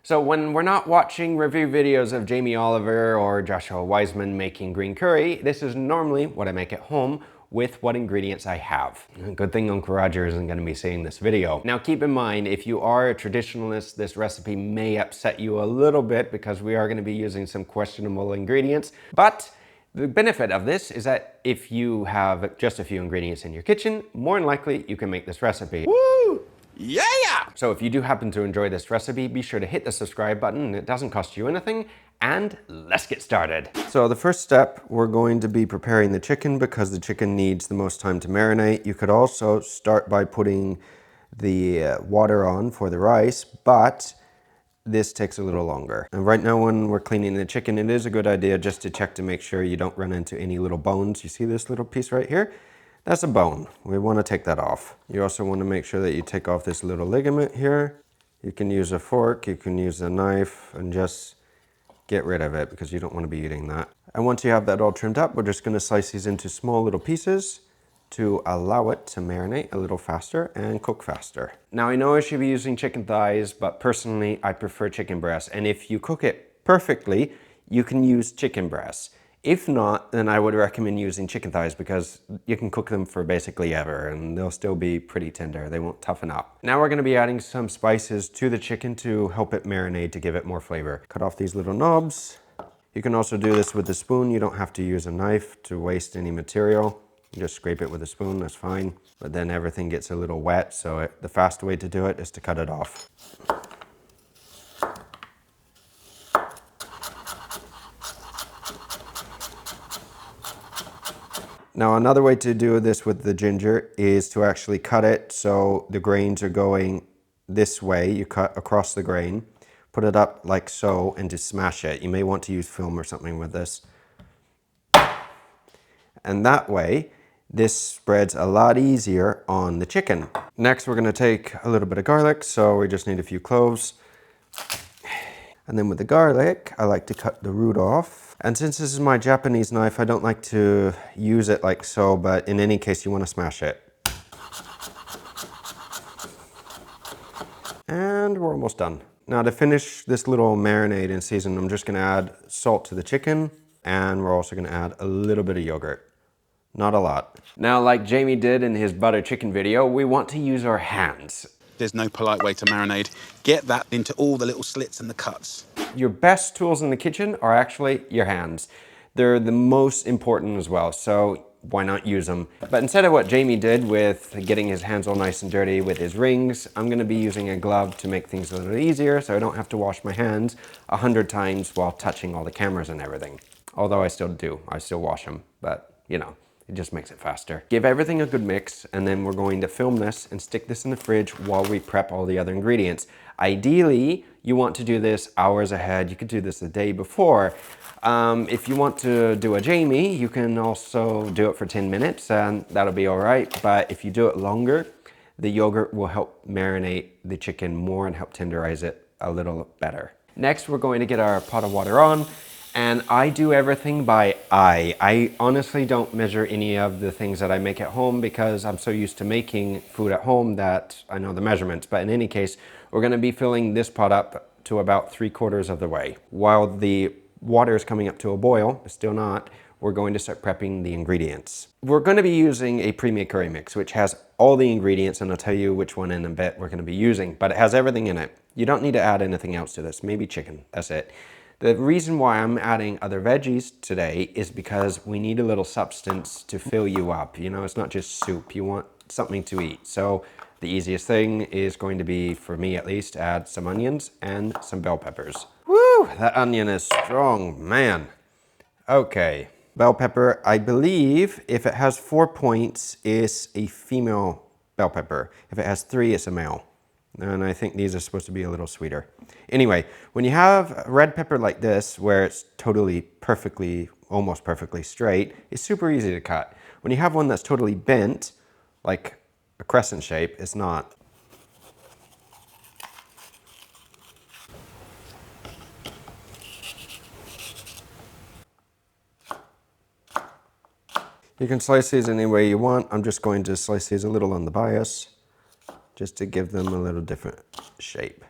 So when we're not watching review videos of Jamie Oliver or Joshua Wiseman making green curry, this is normally what I make at home with what ingredients I have. Good thing Uncle Roger isn't going to be seeing this video. Now keep in mind, if you are a traditionalist, this recipe may upset you a little bit because we are going to be using some questionable ingredients, but the benefit of this is that if you have just a few ingredients in your kitchen, more than likely you can make this recipe. Woo! Yeah! So if you do happen to enjoy this recipe, be sure to hit the subscribe button. It doesn't cost you anything. And let's get started. So the first step, we're going to be preparing the chicken because the chicken needs the most time to marinate. You could also start by putting the water on for the rice, but this takes a little longer. And right now when we're cleaning the chicken, it is a good idea just to check to make sure you don't run into any little bones. You see this little piece right here? That's a bone. We want to take that off. You also want to make sure that you take off this little ligament here. You can use a fork, you can use a knife, and just get rid of it because you don't want to be eating that. And once you have that all trimmed up, we're just going to slice these into small little pieces to allow it to marinate a little faster and cook faster. Now I know I should be using chicken thighs, but personally I prefer chicken breast. And if you cook it perfectly, you can use chicken breast. If not, then I would recommend using chicken thighs because you can cook them for basically ever and they'll still be pretty tender. They won't toughen up. Now we're gonna be adding some spices to the chicken to help it marinate, to give it more flavor. Cut off these little knobs. You can also do this with a spoon. You don't have to use a knife to waste any material. You just scrape it with a spoon, that's fine. But then everything gets a little wet, so the fast way to do it is to cut it off. Now another way to do this with the ginger is to actually cut it so the grains are going this way. You cut across the grain, put it up like so, and just smash it. You may want to use film or something with this. And that way, this spreads a lot easier on the chicken. Next, we're gonna take a little bit of garlic, so we just need a few cloves. And then with the garlic, I like to cut the root off. And since this is my Japanese knife, I don't like to use it like so, but in any case, you want to smash it. And we're almost done. Now to finish this little marinade and season, I'm just gonna add salt to the chicken, and we're also gonna add a little bit of yogurt. Not a lot. Now, like Jamie did in his butter chicken video, we want to use our hands. There's no polite way to marinade. Get that into all the little slits and the cuts. Your best tools in the kitchen are actually your hands. They're the most important as well, so why not use them? But instead of what Jamie did with getting his hands all nice and dirty with his rings, I'm gonna be using a glove to make things a little easier so I don't have to wash my hands 100 times while touching all the cameras and everything. Although I still do, I still wash them, but you know, it just makes it faster. Give everything a good mix, and then we're going to film this and stick this in the fridge while we prep all the other ingredients. Ideally, you want to do this hours ahead. You could do this the day before. If you want to do a Jamie, you can also do it for 10 minutes and that'll be all right. But if you do it longer, the yogurt will help marinate the chicken more and help tenderize it a little better. Next, we're going to get our pot of water on. And I do everything by eye. I honestly don't measure any of the things that I make at home because I'm so used to making food at home that I know the measurements. But in any case, we're gonna be filling this pot up to about 3/4 of the way. While the water is coming up to a boil, it's still not, we're going to start prepping the ingredients. We're gonna be using a pre-made curry mix, which has all the ingredients, and I'll tell you which one in a bit we're gonna be using, but it has everything in it. You don't need to add anything else to this, maybe chicken, that's it. The reason why I'm adding other veggies today is because we need a little substance to fill you up. You know, it's not just soup. You want something to eat. So the easiest thing is going to be, for me at least, add some onions and some bell peppers. Woo, that onion is strong, man. Okay, bell pepper, I believe if it has 4 points, it's a female bell pepper. If it has 3, it's a male. And I think these are supposed to be a little sweeter. Anyway, when you have red pepper like this, where it's totally perfectly, almost perfectly straight, it's super easy to cut. When you have one that's totally bent, like a crescent shape, it's not. You can slice these any way you want. I'm just going to slice these a little on the bias, just to give them a little different shape.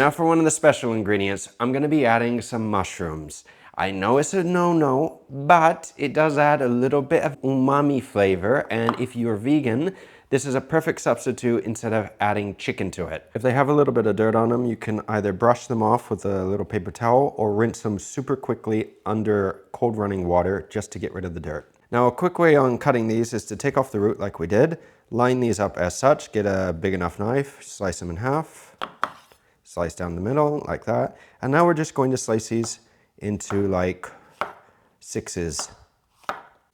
Now for one of the special ingredients, I'm gonna be adding some mushrooms. I know it's a no-no, but it does add a little bit of umami flavor, and if you're vegan, this is a perfect substitute instead of adding chicken to it. If they have a little bit of dirt on them, you can either brush them off with a little paper towel or rinse them super quickly under cold running water just to get rid of the dirt. Now a quick way on cutting these is to take off the root like we did, line these up as such, get a big enough knife, slice them in half, slice down the middle like that. And now we're just going to slice these into like 6s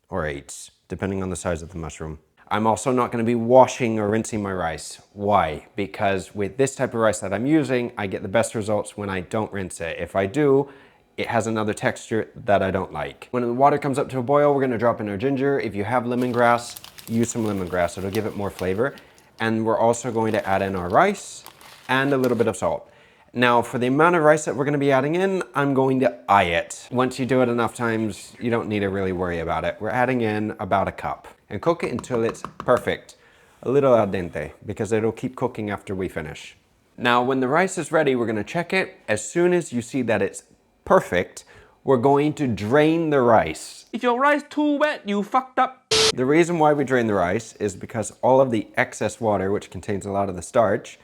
or 8s, depending on the size of the mushroom. I'm also not going to be washing or rinsing my rice. Why? Because with this type of rice that I'm using, I get the best results when I don't rinse it. If I do, it has another texture that I don't like. When the water comes up to a boil, we're going to drop in our ginger. If you have lemongrass, use some lemongrass. It'll give it more flavor. And we're also going to add in our rice and a little bit of salt. Now, for the amount of rice that we're going to be adding in, I'm going to eye it. Once you do it enough times, you don't need to really worry about it. We're adding in about a cup and cook it until it's perfect. A little al dente, because it'll keep cooking after we finish. Now, when the rice is ready, we're going to check it. As soon as you see that it's perfect, we're going to drain the rice. If your rice too wet, you fucked up. The reason why we drain the rice is because all of the excess water, which contains a lot of the starch,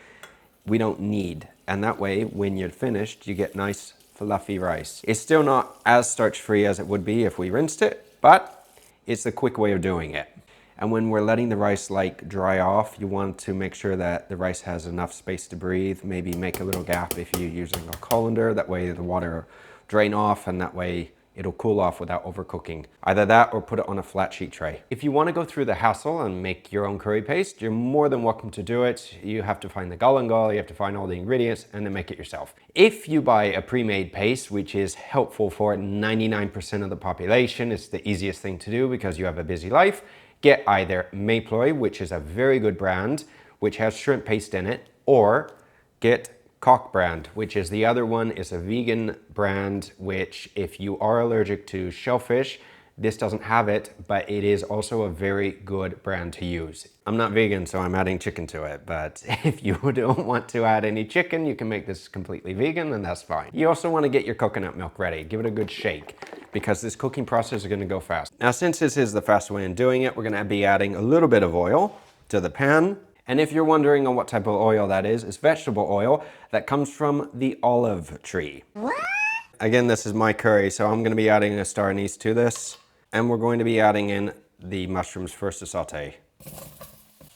we don't need. And that way, when you're finished, you get nice fluffy rice. It's still not as starch-free as it would be if we rinsed it, but it's a quick way of doing it. And when we're letting the rice like dry off, you want to make sure that the rice has enough space to breathe. Maybe make a little gap if you're using a colander. That way the water drain off, and that way it'll cool off without overcooking. Either that or put it on a flat sheet tray. If you want to go through the hassle and make your own curry paste, you're more than welcome to do it. You have to find the galangal, you have to find all the ingredients, and then make it yourself. If you buy a pre-made paste, which is helpful for 99% of the population, it's the easiest thing to do because you have a busy life, get either Mayploy, which is a very good brand, which has shrimp paste in it, or get Cock brand, which is the other one, is a vegan brand, which if you are allergic to shellfish, this doesn't have it, but it is also a very good brand to use. I'm not vegan, so I'm adding chicken to it, but if you don't want to add any chicken, you can make this completely vegan, and that's fine. You also want to get your coconut milk ready. Give it a good shake, because this cooking process is going to go fast. Now, since this is the fast way in doing it, we're going to be adding a little bit of oil to the pan. And if you're wondering on what type of oil that is, it's vegetable oil that comes from the olive tree. What? Again, this is my curry, so I'm going to be adding a star anise to this. And we're going to be adding in the mushrooms first to saute.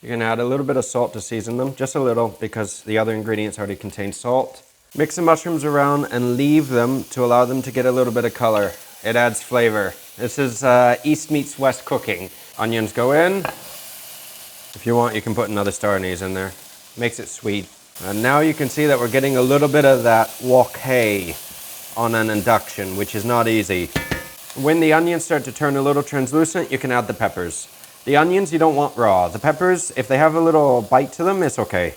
You're going to add a little bit of salt to season them, just a little, because the other ingredients already contain salt. Mix the mushrooms around and leave them to allow them to get a little bit of color. It adds flavor. This is East meets West cooking. Onions go in. If you want, you can put another star anise in there. Makes it sweet. And now you can see that we're getting a little bit of that wok hay on an induction, which is not easy. When the onions start to turn a little translucent, you can add the peppers. The onions you don't want raw. The peppers, if they have a little bite to them, it's okay.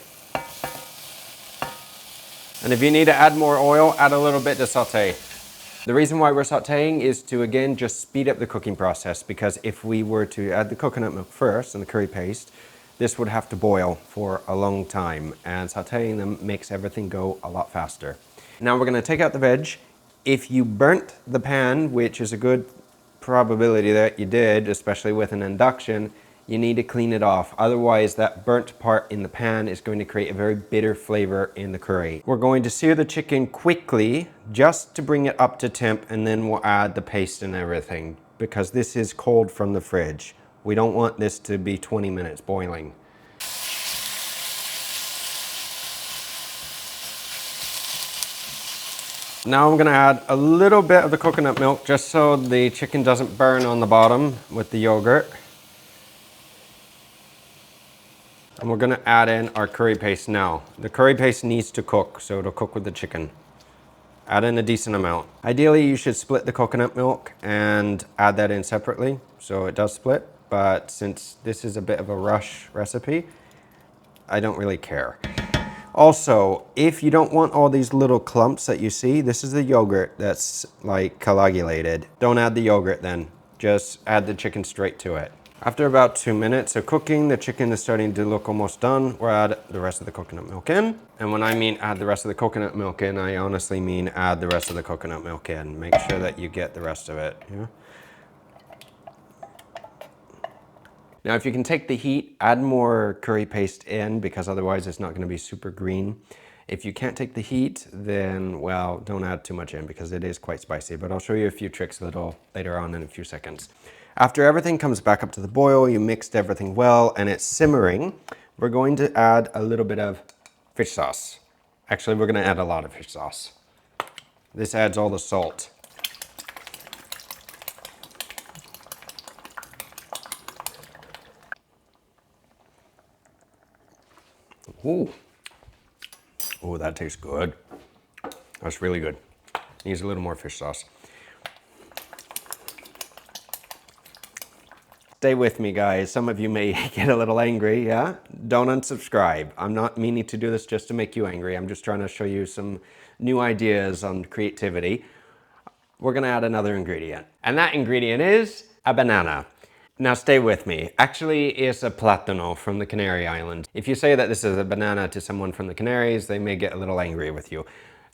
And if you need to add more oil, add a little bit to saute. The reason why we're sauteing is to, again, just speed up the cooking process, because if we were to add the coconut milk first and the curry paste, this would have to boil for a long time, and sauteing them makes everything go a lot faster. Now we're going to take out the veg. If you burnt the pan, which is a good probability that you did, especially with an induction, you need to clean it off. Otherwise, that burnt part in the pan is going to create a very bitter flavor in the curry. We're going to sear the chicken quickly, just to bring it up to temp, and then we'll add the paste and everything, because this is cold from the fridge. We don't want this to be 20 minutes boiling. Now I'm going to add a little bit of the coconut milk, just so the chicken doesn't burn on the bottom with the yogurt. And we're going to add in our curry paste now. The curry paste needs to cook, so it'll cook with the chicken. Add in a decent amount. Ideally, you should split the coconut milk and add that in separately, so it does split. But since this is a bit of a rush recipe, I don't really care. Also, if you don't want all these little clumps that you see, this is the yogurt that's like coagulated. Don't add the yogurt then. Just add the chicken straight to it. After about 2 minutes of cooking, the chicken is starting to look almost done. We'll add the rest of the coconut milk in. And when I mean add the rest of the coconut milk in, I honestly mean add the rest of the coconut milk in. Make sure that you get the rest of it. Yeah? Now, if you can take the heat, add more curry paste in because otherwise it's not going to be super green. If you can't take the heat, then, well, don't add too much in because it is quite spicy, but I'll show you a few tricks a little later on in a few seconds. After everything comes back up to the boil, you mixed everything well, and it's simmering, we're going to add a little bit of fish sauce. Actually, we're going to add a lot of fish sauce. This adds all the salt. Ooh. Oh, that tastes good. That's really good. Needs a little more fish sauce. Stay with me, guys. Some of you may get a little angry, yeah? Don't unsubscribe. I'm not meaning to do this just to make you angry. I'm just trying to show you some new ideas on creativity. We're gonna add another ingredient. And that ingredient is a banana. Now stay with me. Actually, it's a plátano from the Canary Islands. If you say that this is a banana to someone from the Canaries, they may get a little angry with you.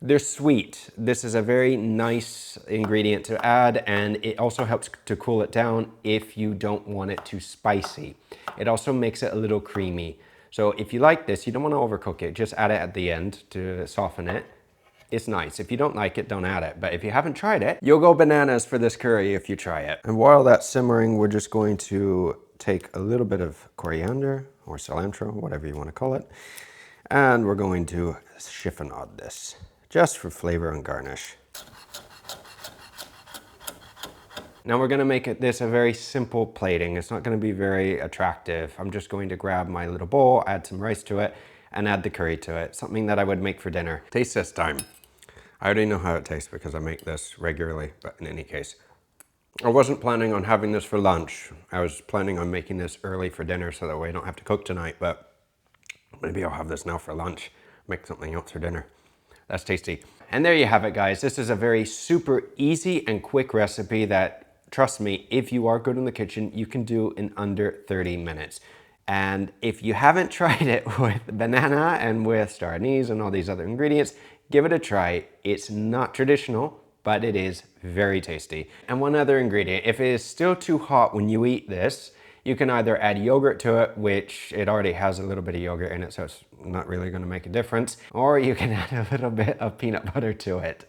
They're sweet. This is a very nice ingredient to add, and it also helps to cool it down if you don't want it too spicy. It also makes it a little creamy. So if you like this, you don't want to overcook it. Just add it at the end to soften it. It's nice. If you don't like it, don't add it. But if you haven't tried it, you'll go bananas for this curry if you try it. And while that's simmering, we're just going to take a little bit of coriander or cilantro, whatever you want to call it. And we're going to chiffonade this just for flavor and garnish. Now we're going to make this a very simple plating. It's not going to be very attractive. I'm just going to grab my little bowl, add some rice to it, and add the curry to it. Something that I would make for dinner. Taste this time. I already know how it tastes because I make this regularly, but in any case. I wasn't planning on having this for lunch. I was planning on making this early for dinner so that way I don't have to cook tonight, but maybe I'll have this now for lunch. Make something else for dinner. That's tasty. And there you have it, guys. This is a very super easy and quick recipe that, trust me, if you are good in the kitchen, you can do in under 30 minutes. And if you haven't tried it with banana and with star anise and all these other ingredients, give it a try. It's not traditional, but it is very tasty. And one other ingredient, if it is still too hot when you eat this, you can either add yogurt to it, which it already has a little bit of yogurt in it, so it's not really gonna make a difference, or you can add a little bit of peanut butter to it.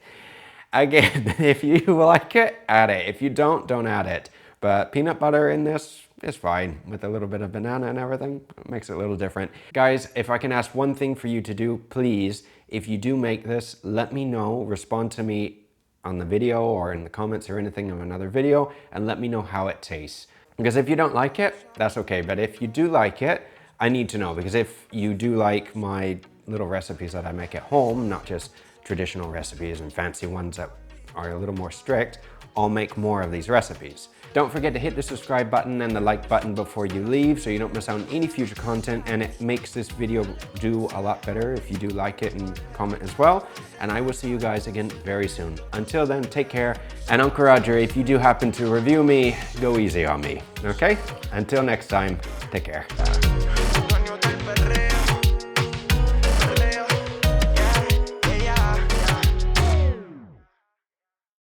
Again, if you like it, add it. If you don't add it. But peanut butter in this is fine with a little bit of banana and everything. It makes it a little different. Guys, if I can ask one thing for you to do, please, if you do make this, let me know, respond to me on the video or in the comments or anything of another video, and let me know how it tastes. Because if you don't like it, that's okay. But if you do like it, I need to know. Because if you do like my little recipes that I make at home, not just traditional recipes and fancy ones that are a little more strict, I'll make more of these recipes. Don't forget to hit the subscribe button and the like button before you leave so you don't miss out on any future content, and it makes this video do a lot better if you do like it and comment as well. And I will see you guys again very soon. Until then, take care. And Uncle Roger, if you do happen to review me, go easy on me, okay? Until next time, take care.